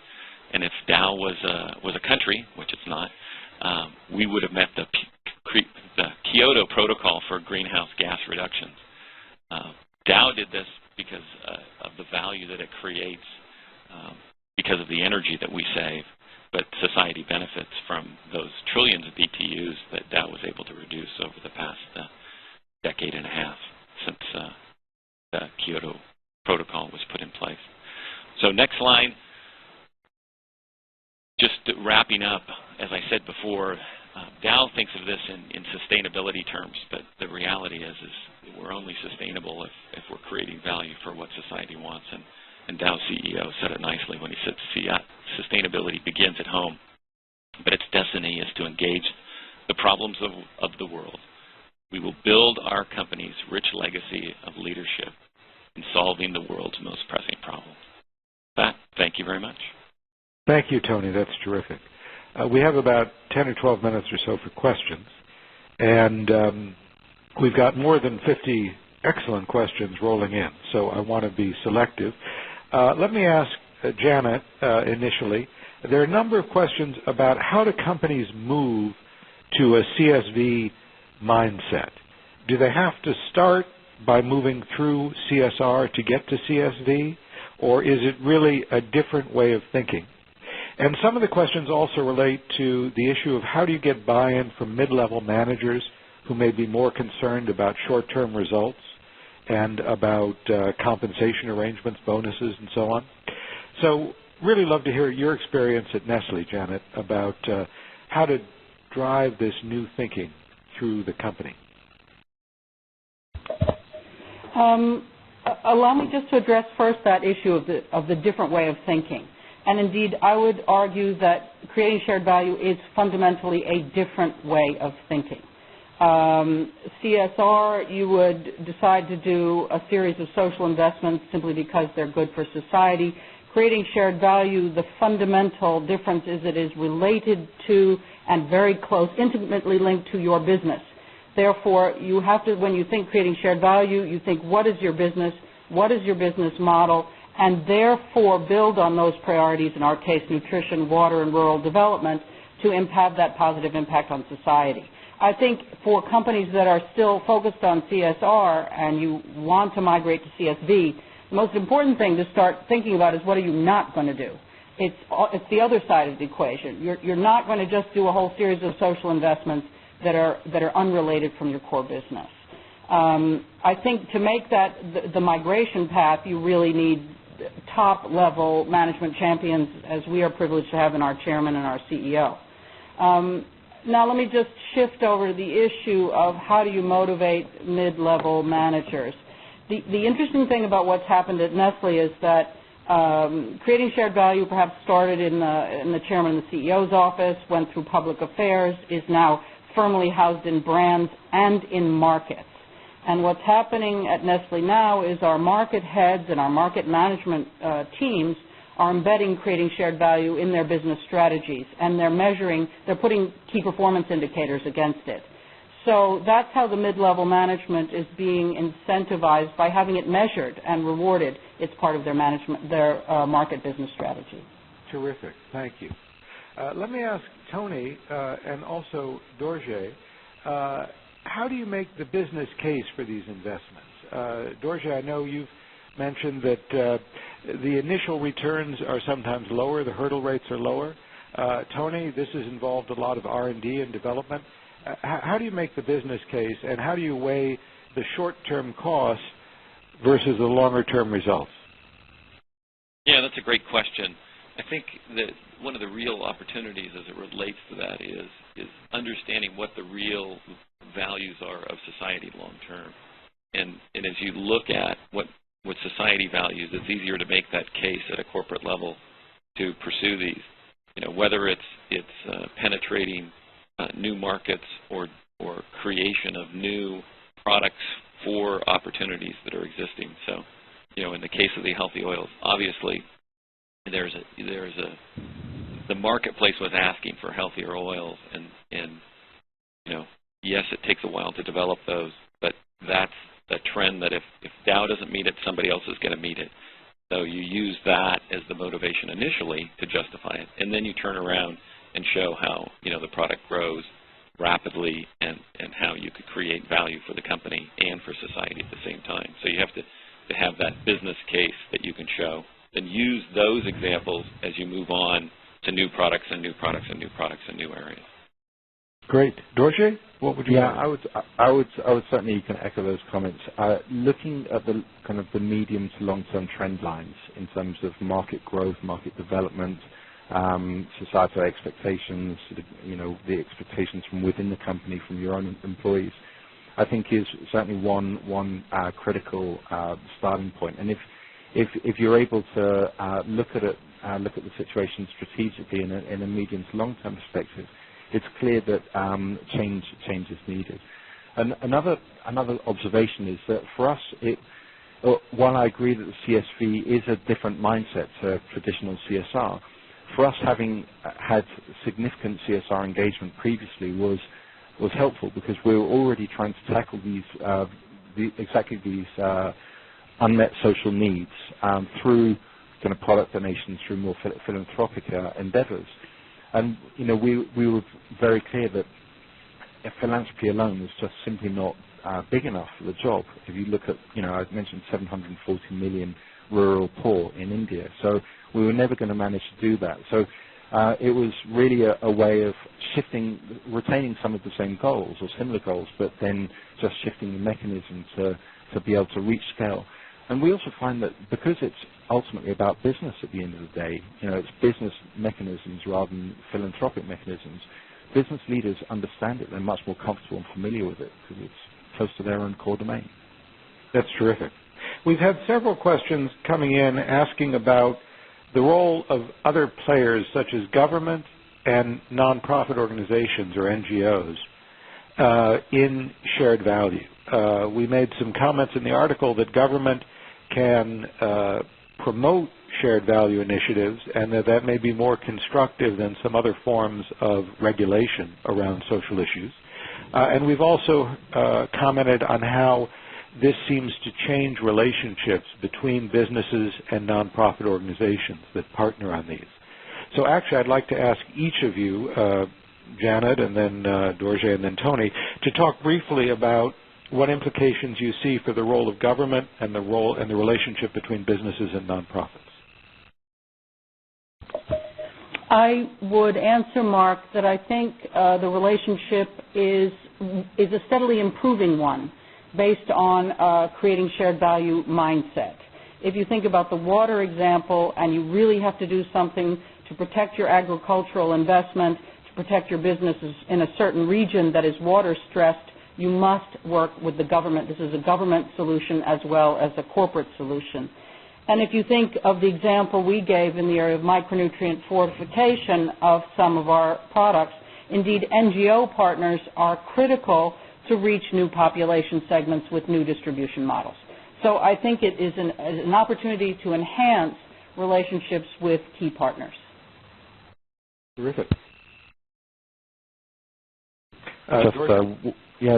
And if Dow was a country, which it's not, we would have met the Kyoto Protocol for greenhouse gas reductions. Dow did this because of the value that it creates, because of the energy that we save, but society benefits from those trillions of BTUs that Dow was able to reduce over the past decade and a half since the Kyoto Protocol was put in place. So next slide. Just wrapping up, as I said before, Dow thinks of this in sustainability terms, but the reality is we're only sustainable if we're creating value for what society wants. And Dow's CEO said it nicely when he said, sustainability begins at home, but its destiny is to engage the problems of the world. We will build our company's rich legacy of leadership in solving the world's most pressing problems. With that, thank you very much. Thank you, Tony. That's terrific. We have about 10 or 12 minutes or so for questions, and we've got more than 50 excellent questions rolling in, so I want to be selective. Let me ask Janet initially. There are a number of questions about how do companies move to a CSV mindset. Do they have to start by moving through CSR to get to CSV, or is it really a different way of thinking? And some of the questions also relate to the issue of how do you get buy-in from mid-level managers who may be more concerned about short-term results and about compensation arrangements, bonuses, and so on. So really love to hear your experience at Nestle, Janet, about how to drive this new thinking through the company. Allow me just to address first that issue of the different way of thinking. And indeed, I would argue that creating shared value is fundamentally a different way of thinking. CSR, you would decide to do a series of social investments simply because they're good for society. Creating shared value, the fundamental difference is it is related to and very close, intimately linked to your business. Therefore, you have to, when you think creating shared value, you think what is your business model, and therefore build on those priorities, in our case nutrition, water, and rural development, to have that positive impact on society. I think for companies that are still focused on CSR and you want to migrate to CSV, the most important thing to start thinking about is what are you not going to do. It's the other side of the equation. You're not going to just do a whole series of social investments that are unrelated from your core business. I think to make that the migration path, you really need top-level management champions, as we are privileged to have in our chairman and our CEO. Now let me just shift over to the issue of how do you motivate mid-level managers. The interesting thing about what's happened at Nestle is that creating shared value perhaps started in the chairman and the CEO's office, went through public affairs, is now firmly housed in brands and in markets. And what's happening at Nestle now is our market heads and our market management teams are embedding creating shared value in their business strategies, and they're putting key performance indicators against it. So that's how the mid-level management is being incentivized, by having it measured and rewarded. It's part of their market business strategy. Terrific. Thank you. Let me ask Tony and also Dorje, how do you make the business case for these investments? Dorje, I know you've mentioned that the initial returns are sometimes lower, the hurdle rates are lower. Tony, this has involved a lot of R&D and development. How do you make the business case, and how do you weigh the short-term costs versus the longer-term results? Yeah, that's a great question. I think that one of the real opportunities as it relates to that is understanding what the real values are of society long-term. And as you look at what society values, it's easier to make that case at a corporate level to pursue these. You know, whether it's penetrating new markets or creation of new products for opportunities that are existing. So, you know, in the case of the healthy oils, obviously the marketplace was asking for healthier oils, and you know, yes, it takes a while to develop those, but that's a trend that if Dow doesn't meet it, somebody else is going to meet it. So you use that as the motivation initially to justify it, and then you turn around and show how, you know, the product grows rapidly and how you could create value for the company and for society at the same time. So you have to have that business case that you can show, then use those examples as you move on to new products and new products and new products and new areas. Great. Dorje, what would you add? I would certainly, you can echo those comments. Looking at the kind of the medium to long-term trend lines in terms of market growth, market development, societal expectations, you know, the expectations from within the company, from your own employees, I think is certainly one critical starting point. And if you're able to look at the situation strategically in a medium to long-term perspective, it's clear that change is needed. And another observation is that for us, while I agree that the CSV is a different mindset to traditional CSR, for us having had significant CSR engagement previously was helpful, because we were already trying to tackle exactly these unmet social needs through kind of product donations, through more philanthropic endeavors. And, you know, we were very clear that philanthropy alone was just simply not big enough for the job. If you look at, you know, I mentioned 740 million rural poor in India, so we were never going to manage to do that. So it was really a way of retaining some of the same goals or similar goals, but then just shifting the mechanism to be able to reach scale. And we also find that because it's ultimately about business at the end of the day, you know, it's business mechanisms rather than philanthropic mechanisms, business leaders understand it. They're much more comfortable and familiar with it because it's close to their own core domain. That's terrific. We've had several questions coming in asking about the role of other players such as government and nonprofit organizations or NGOs in shared value. We made some comments in the article that government can promote shared value initiatives and that may be more constructive than some other forms of regulation around social issues. And we've also commented on how this seems to change relationships between businesses and nonprofit organizations that partner on these. So actually, I'd like to ask each of you, Janet and then Dorje and then Tony, to talk briefly about what implications you see for the role of government and the role and the relationship between businesses and nonprofits. I would answer, Mark, that I think the relationship is a steadily improving one based on creating shared value mindset. If you think about the water example and you really have to do something to protect your agricultural investment, to protect your businesses in a certain region that is water stressed, you must work with the government. This is a government solution as well as a corporate solution. And if you think of the example we gave in the area of micronutrient fortification of some of our products, indeed NGO partners are critical to reach new population segments with new distribution models. So I think it is an opportunity to enhance relationships with key partners. Terrific.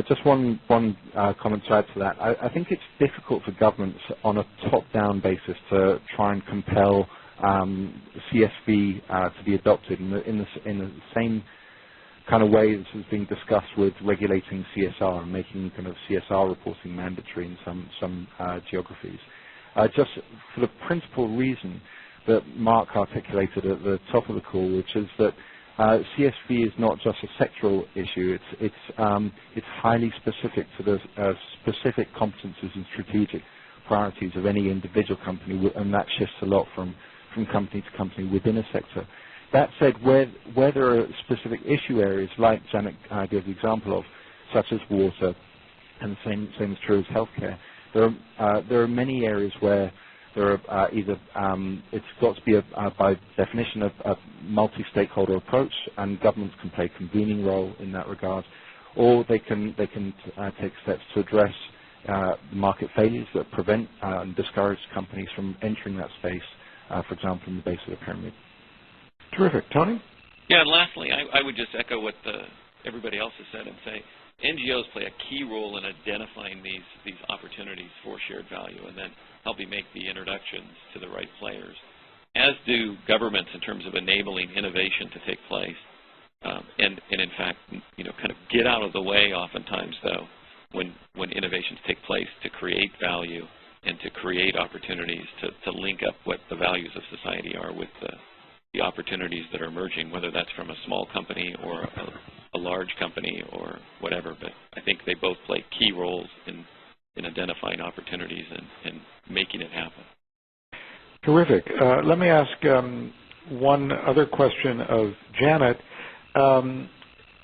Just one comment to add to that. I think it's difficult for governments on a top-down basis to try and compel CSV to be adopted in the same kind of way as is being discussed with regulating CSR and making kind of CSR reporting mandatory in some geographies. Just for the principal reason that Mark articulated at the top of the call, which is that CSV is not just a sectoral issue. It's highly specific to the specific competencies and strategic priorities of any individual company, and that shifts a lot from company to company within a sector. That said, where there are specific issue areas, like Janet gave the example of, such as water, and the same is true as healthcare, there are many areas where there are either it's got to be by definition a multi-stakeholder approach, and governments can play a convening role in that regard, or they can take steps to address the market failures that prevent and discourage companies from entering that space, for example, in the base of the pyramid. Terrific. Tony? Yeah, and lastly, I would just echo what everybody else has said and say NGOs play a key role in identifying these opportunities for shared value and then helping make the introductions to the right players, as do governments in terms of enabling innovation to take place. And in fact, kind of get out of the way oftentimes, though, when innovations take place to create value and to create opportunities to link up what the values of society are with the opportunities that are emerging, whether that's from a small company or a large company or whatever. But I think they both play key roles in identifying opportunities and making it happen. Terrific. Let me ask one other question of Janet.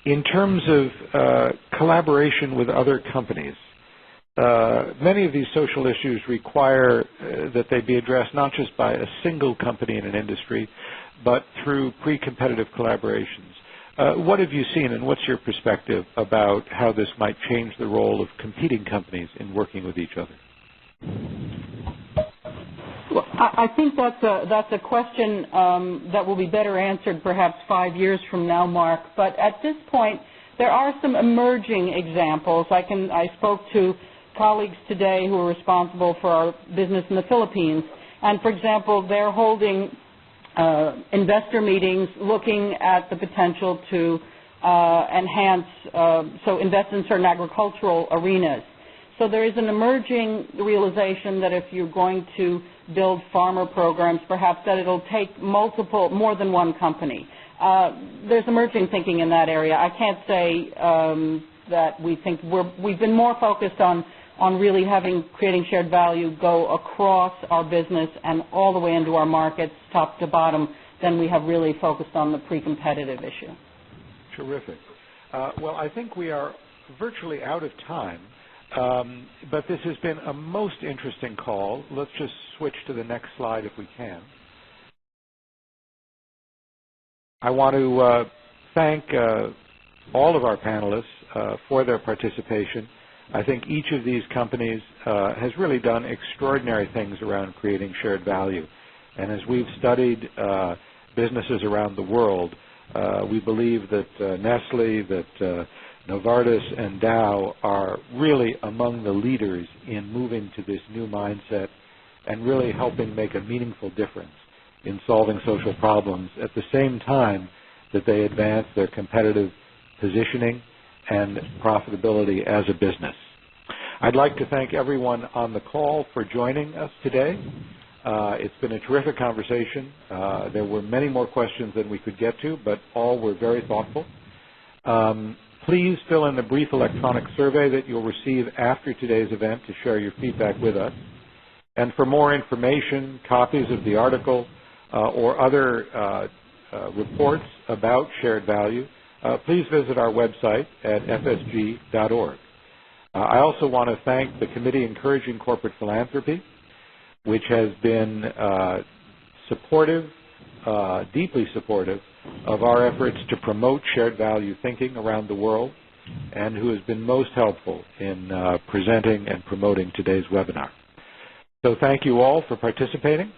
In terms of collaboration with other companies, many of these social issues require that they be addressed not just by a single company in an industry, but through pre-competitive collaborations. What have you seen, and what's your perspective about how this might change the role of competing companies in working with each other? Well, I think that's a question that will be better answered perhaps 5 years from now, Mark. But at this point, there are some emerging examples. I spoke to colleagues today who are responsible for our business in the Philippines, and for example, they're holding investor meetings looking at the potential to enhance, invest in certain agricultural arenas. So there is an emerging realization that if you're going to build farmer programs, perhaps that it'll take more than one company. There's emerging thinking in that area. I can't say that we've been more focused on really creating shared value go across our business and all the way into our markets, top to bottom, than we have really focused on the pre-competitive issue. Terrific. Well, I think we are virtually out of time. But this has been a most interesting call. Let's just switch to the next slide if we can. I want to thank all of our panelists for their participation. I think each of these companies has really done extraordinary things around creating shared value. And as we've studied businesses around the world, we believe that Nestle, that Novartis and Dow are really among the leaders in moving to this new mindset and really helping make a meaningful difference in solving social problems at the same time that they advance their competitive positioning and profitability as a business. I'd like to thank everyone on the call for joining us today. It's been a terrific conversation. There were many more questions than we could get to, but all were very thoughtful. Please fill in the brief electronic survey that you'll receive after today's event to share your feedback with us. And for more information, copies of the article, or other reports about shared value, please visit our website at fsg.org. I also want to thank the Committee Encouraging Corporate Philanthropy, which has been supportive, deeply supportive of our efforts to promote shared value thinking around the world, and who has been most helpful in presenting and promoting today's webinar. So thank you all for participating,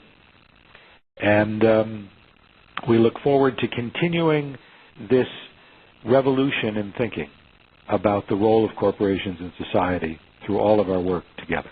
and we look forward to continuing this revolution in thinking about the role of corporations in society through all of our work together.